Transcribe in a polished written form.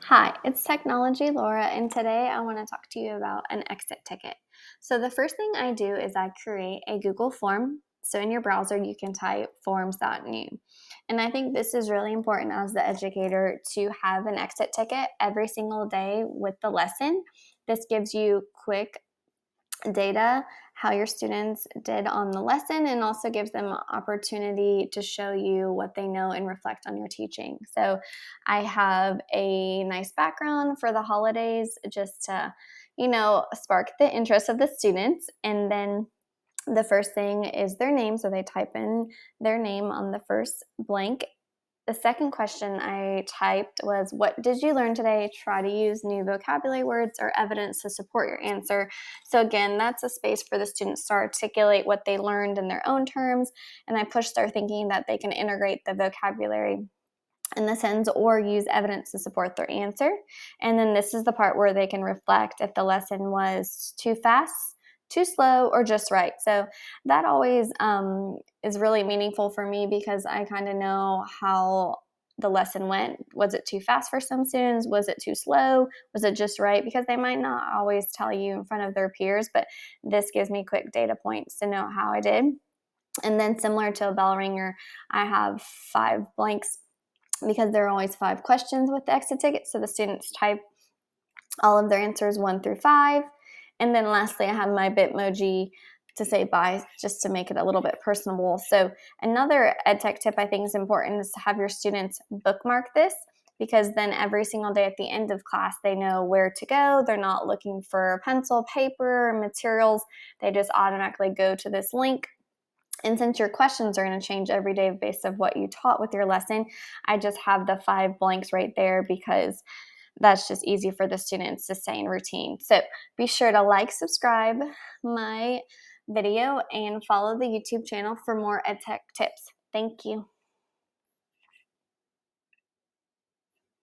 Hi, it's Technology Laura, and today I want to talk to you about an exit ticket. So, the first thing I do is I create a Google form. So, in your browser, you can type forms.new. And I think this is really important as the educator to have an exit ticket every single day with the lesson. This gives you quick data, how your students did on the lesson, and also gives them an opportunity to show you what they know and reflect on your teaching. So I have a nice background for the holidays just to, spark the interest of the students. And then the first thing is their name. So they type in their name on the first blank. The second question I typed was, what did you learn today? Try to use new vocabulary words or evidence to support your answer. So, again, that's a space for the students to articulate what they learned in their own terms. And I push their thinking that they can integrate the vocabulary in the sentence or use evidence to support their answer. And then this is the part where they can reflect if the lesson was too fast, too slow, or just right. So that always is really meaningful for me because I kind of know how the lesson went. Was it too fast for some students? Was it too slow? Was it just right? Because they might not always tell you in front of their peers, but this gives me quick data points to know how I did. And then, similar to a bell ringer, I have 5 blanks because there are always 5 questions with the exit ticket. So the students type all of their answers 1 through 5. And then lastly, I have my Bitmoji to say bye, just to make it a little bit personable. So another ed tech tip I think is important is to have your students bookmark this, because then every single day at the end of class, they know where to go. They're not looking for pencil, paper, materials. They just automatically go to this link. And since your questions are going to change every day based on what you taught with your lesson, I just have the 5 blanks right there because that's just easy for the students to stay in routine. So be sure to like, subscribe my video, and follow the YouTube channel for more EdTech tips. Thank you.